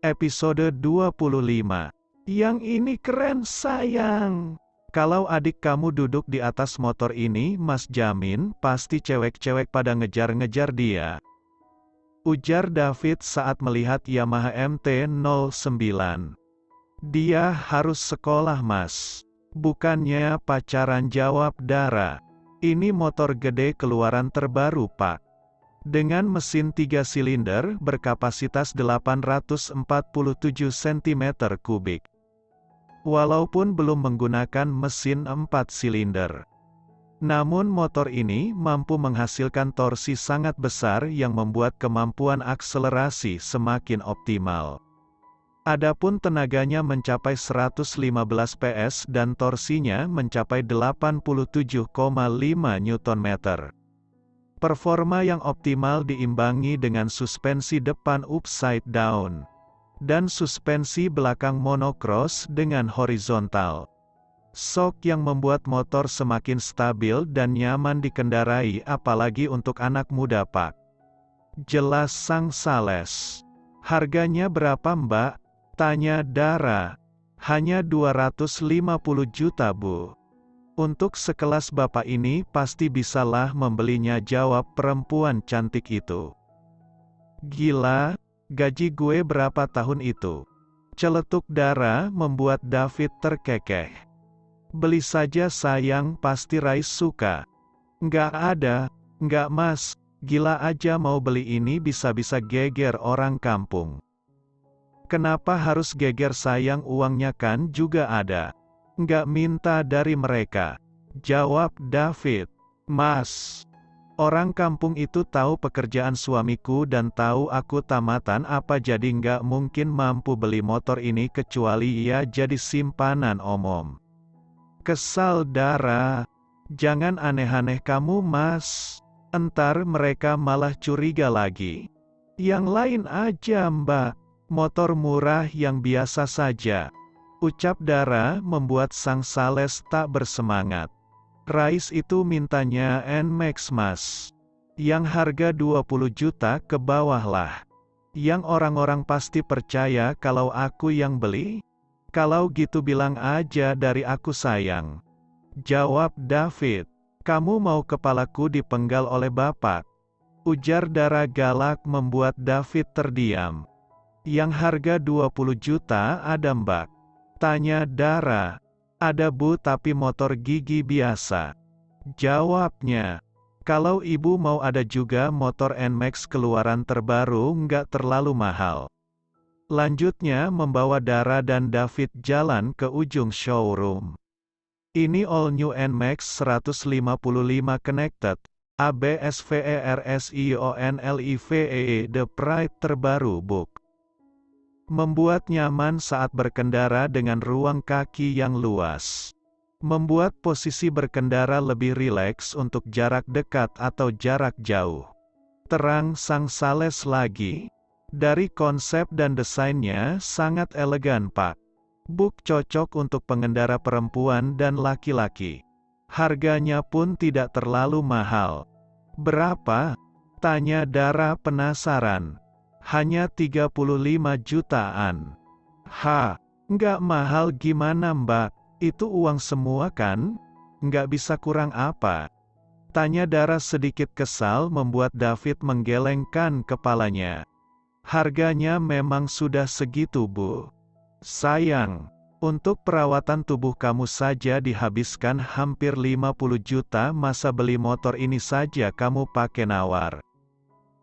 Episode 25. Yang ini keren sayang. Kalau adik kamu duduk di atas motor ini, Mas jamin pasti cewek-cewek pada ngejar-ngejar dia. Ujar David saat melihat Yamaha MT-09. Dia harus sekolah Mas. Bukannya pacaran, jawab Dara. Ini motor gede keluaran terbaru Pak. Dengan mesin 3 silinder berkapasitas 847 cm3. Walaupun belum menggunakan mesin 4 silinder. Namun motor ini mampu menghasilkan torsi sangat besar yang membuat kemampuan akselerasi semakin optimal. Adapun tenaganya mencapai 115 PS dan torsinya mencapai 87,5 Nm. Performa yang optimal diimbangi dengan suspensi depan upside down dan suspensi belakang monocross dengan horizontal. Shock yang membuat motor semakin stabil dan nyaman dikendarai, apalagi untuk anak muda Pak. Jelas sang sales. Harganya berapa Mbak? Tanya Dara. Hanya 250 juta Bu. Untuk sekelas bapak ini pasti bisalah membelinya, jawab perempuan cantik itu. Gila, gaji gue berapa tahun itu? Celetuk Dara membuat David terkekeh. Beli saja sayang, pasti Rais suka. Nggak ada, nggak Mas, gila aja mau beli ini, bisa-bisa geger orang kampung. Kenapa harus geger sayang, uangnya kan juga ada. Nggak minta dari mereka, jawab David. Mas, orang kampung itu tahu pekerjaan suamiku dan tahu aku tamatan apa, jadi nggak mungkin mampu beli motor ini kecuali ia jadi simpanan omom. Kesal Dara. Jangan aneh-aneh kamu Mas, entar mereka malah curiga lagi. Yang lain aja Mbak, motor murah yang biasa saja. Ucap Dara membuat sang sales tak bersemangat. Rais itu mintanya NMAX Mas. Yang harga 20 juta ke bawah lah. Yang orang-orang pasti percaya kalau aku yang beli? Kalau gitu bilang aja dari aku sayang. Jawab David. Kamu mau kepalaku dipenggal oleh bapak? Ujar Dara galak membuat David terdiam. Yang harga 20 juta ada Mbak? Tanya Dara. Ada Bu, tapi motor gigi biasa. Jawabnya. Kalau ibu mau ada juga motor NMAX keluaran terbaru, nggak terlalu mahal. Lanjutnya membawa Dara dan David jalan ke ujung showroom. Ini all new NMAX 155 connected, ABS VERSIONLIVE, The Pride terbaru Buk. Membuat nyaman saat berkendara dengan ruang kaki yang luas. Membuat posisi berkendara lebih rileks untuk jarak dekat atau jarak jauh. Terang sang sales lagi. Dari konsep dan desainnya sangat elegan Pak. Buk cocok untuk pengendara perempuan dan laki-laki. Harganya pun tidak terlalu mahal. Berapa? Tanya Dara penasaran. Hanya 35 jutaan. Nggak mahal gimana Mbak? Itu uang semua kan? Nggak bisa kurang apa? Tanya Dara sedikit kesal membuat David menggelengkan kepalanya. Harganya memang sudah segitu Bu. Sayang, untuk perawatan tubuh kamu saja dihabiskan hampir 50 juta, masa beli motor ini saja kamu pakai nawar?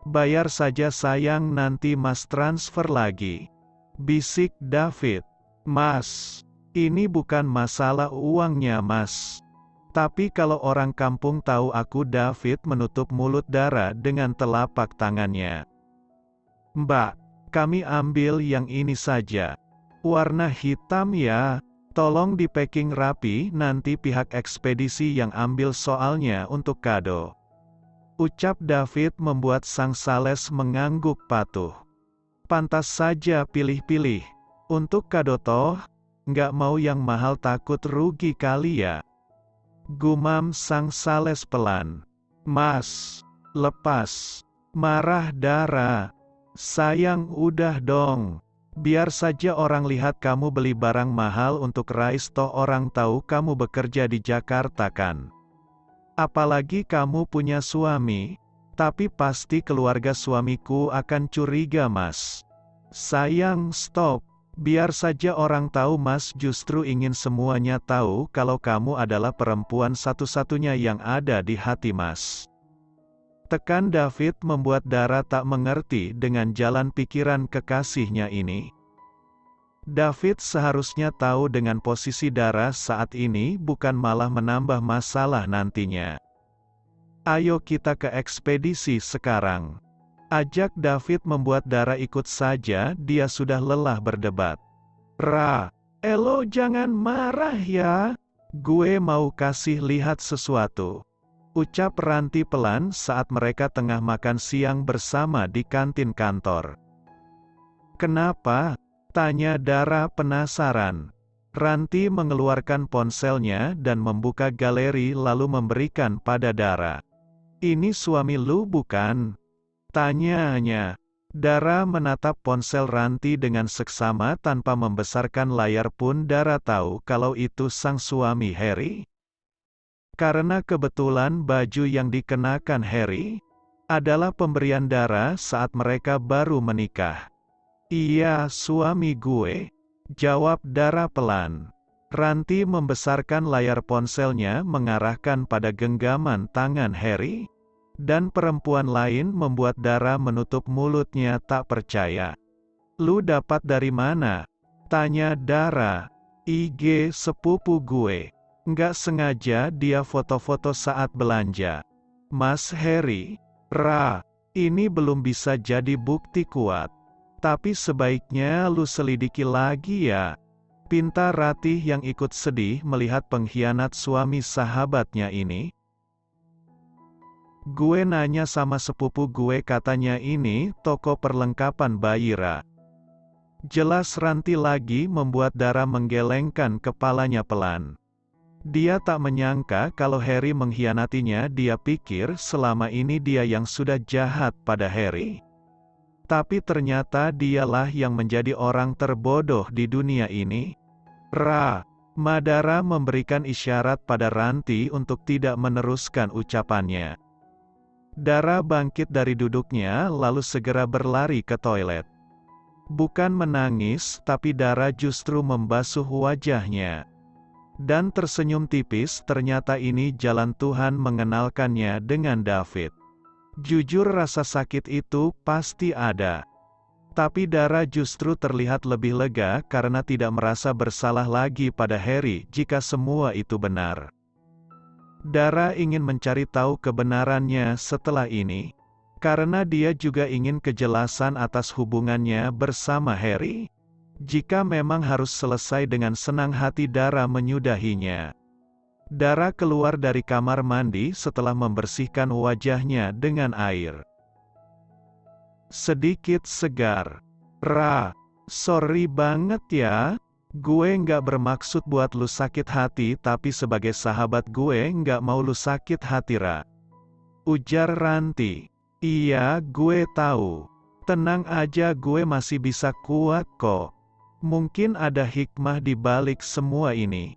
Bayar saja sayang, nanti Mas transfer lagi. Bisik David. Mas, ini bukan masalah uangnya Mas. Tapi kalau orang kampung tahu aku, David menutup mulut Dara dengan telapak tangannya. Mbak, kami ambil yang ini saja. Warna hitam ya. Tolong di packing rapi, nanti pihak ekspedisi yang ambil soalnya untuk kado. Ucap David membuat sang sales mengangguk patuh. Pantas saja pilih-pilih. Untuk kado toh, nggak mau yang mahal, takut rugi kali ya. Gumam sang sales pelan. Mas, lepas. Marah Dara. Sayang udah dong. Biar saja orang lihat kamu beli barang mahal untuk Rais, toh orang tahu kamu bekerja di Jakarta kan. Apalagi kamu punya suami. Tapi pasti keluarga suamiku akan curiga Mas. Sayang, stop. Biar saja orang tahu Mas justru ingin semuanya tahu kalau kamu adalah perempuan satu-satunya yang ada di hati Mas. Tekan David membuat Dara tak mengerti dengan jalan pikiran kekasihnya ini. David seharusnya tahu dengan posisi Dara saat ini bukan malah menambah masalah nantinya. Ayo kita ke ekspedisi sekarang. Ajak David membuat Dara ikut saja, dia sudah lelah berdebat. Elo jangan marah ya. Gue mau kasih lihat sesuatu. Ucap Ranti pelan saat mereka tengah makan siang bersama di kantin kantor. Kenapa? Tanya Dara penasaran. Ranti mengeluarkan ponselnya dan membuka galeri lalu memberikan pada Dara. Ini suami lu bukan? Tanyanya. Dara menatap ponsel Ranti dengan seksama tanpa membesarkan layar pun Dara tahu kalau itu sang suami Harry. Karena kebetulan baju yang dikenakan Harry adalah pemberian Dara saat mereka baru menikah. Iya, suami gue, jawab Dara pelan. Ranti membesarkan layar ponselnya mengarahkan pada genggaman tangan Harry. Dan perempuan lain membuat Dara menutup mulutnya tak percaya. Lu dapat dari mana? Tanya Dara. IG sepupu gue. Nggak sengaja dia foto-foto saat belanja. Mas Harry. Ini belum bisa jadi bukti kuat. Tapi sebaiknya lu selidiki lagi ya. Pinta Ratih yang ikut sedih melihat pengkhianat suami sahabatnya ini. Gue nanya sama sepupu gue katanya ini toko perlengkapan bayi Jelas Ranti lagi membuat Dara menggelengkan kepalanya pelan. Dia tak menyangka kalau Harry mengkhianatinya, dia pikir selama ini dia yang sudah jahat pada Harry. Tapi ternyata dialah yang menjadi orang terbodoh di dunia ini. Madara memberikan isyarat pada Ranti untuk tidak meneruskan ucapannya. Dara bangkit dari duduknya lalu segera berlari ke toilet. Bukan menangis, tapi Dara justru membasuh wajahnya. Dan tersenyum tipis, ternyata ini jalan Tuhan mengenalkannya dengan David. Jujur rasa sakit itu pasti ada. Tapi Dara justru terlihat lebih lega karena tidak merasa bersalah lagi pada Harry jika semua itu benar. Dara ingin mencari tahu kebenarannya setelah ini, karena dia juga ingin kejelasan atas hubungannya bersama Harry. Jika memang harus selesai dengan senang hati Dara menyudahinya. Dara keluar dari kamar mandi setelah membersihkan wajahnya dengan air. Sedikit segar. Sorry banget ya. Gue nggak bermaksud buat lu sakit hati, tapi sebagai sahabat gue nggak mau lu sakit hati ujar Ranti. Iya, gue tahu. Tenang aja, gue masih bisa kuat kok. Mungkin ada hikmah di balik semua ini.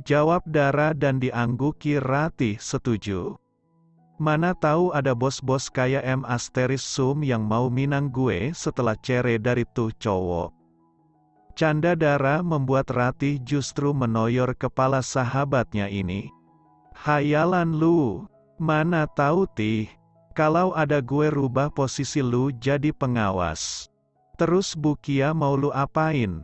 Jawab Dara dan diangguki Ratih setuju. Mana tahu ada bos-bos kayak Sum yang mau minang gue setelah cerai dari tuh cowok. Canda Dara membuat Ratih justru menoyor kepala sahabatnya ini. Hayalan lu, mana tahu Tih, kalau ada gue rubah posisi lu jadi pengawas. Terus Bukia mau lu apain?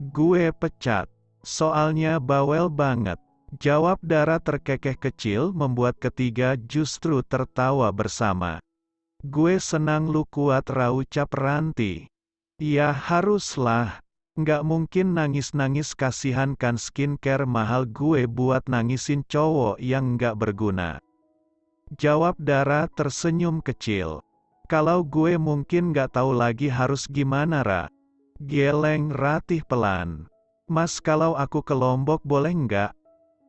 Gue pecat, soalnya bawel banget. Jawab Dara terkekeh kecil membuat ketiga justru tertawa bersama. Gue senang lu kuat, ucap Ranti. Ya haruslah. Nggak mungkin nangis-nangis, kasihan kan, skincare mahal gue buat nangisin cowok yang nggak berguna. Jawab Dara tersenyum kecil. Kalau gue mungkin nggak tahu lagi harus gimana Geleng Ratih pelan. Mas, kalau aku ke Lombok boleh nggak?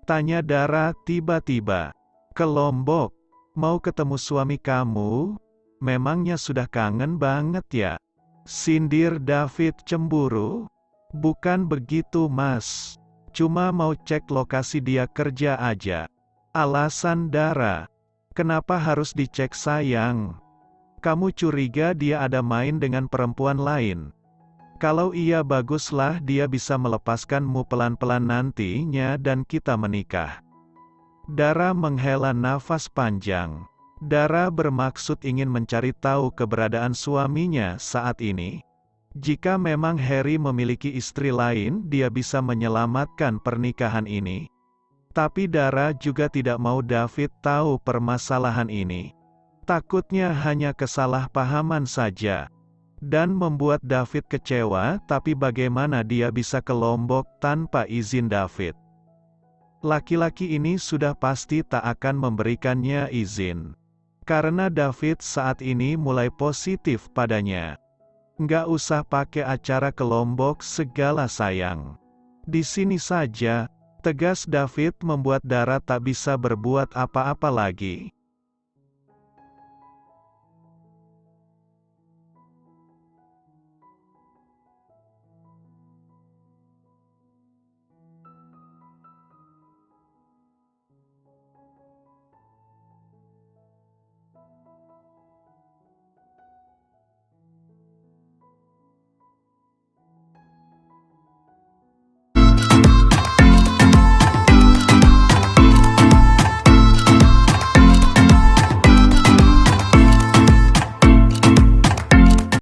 Tanya Dara tiba-tiba. Ke Lombok? Mau ketemu suami kamu? Memangnya sudah kangen banget ya? Sindir David cemburu. Bukan begitu mas. Cuma mau cek lokasi dia kerja aja. Alasan Dara. Kenapa harus dicek sayang? Kamu curiga dia ada main dengan perempuan lain? Kalau iya baguslah dia bisa melepaskanmu pelan-pelan nantinya dan kita menikah. Dara menghela nafas panjang. Dara bermaksud ingin mencari tahu keberadaan suaminya saat ini. Jika memang Harry memiliki istri lain, dia bisa menyelamatkan pernikahan ini. Tapi Dara juga tidak mau David tahu permasalahan ini. Takutnya hanya kesalahpahaman saja. Dan membuat David kecewa, tapi bagaimana dia bisa ke Lombok tanpa izin David? Laki-laki ini sudah pasti tak akan memberikannya izin. Karena David saat ini mulai positif padanya. Nggak usah pakai acara ke Lombok segala sayang. Di sini saja, tegas David membuat Dara tak bisa berbuat apa-apa lagi.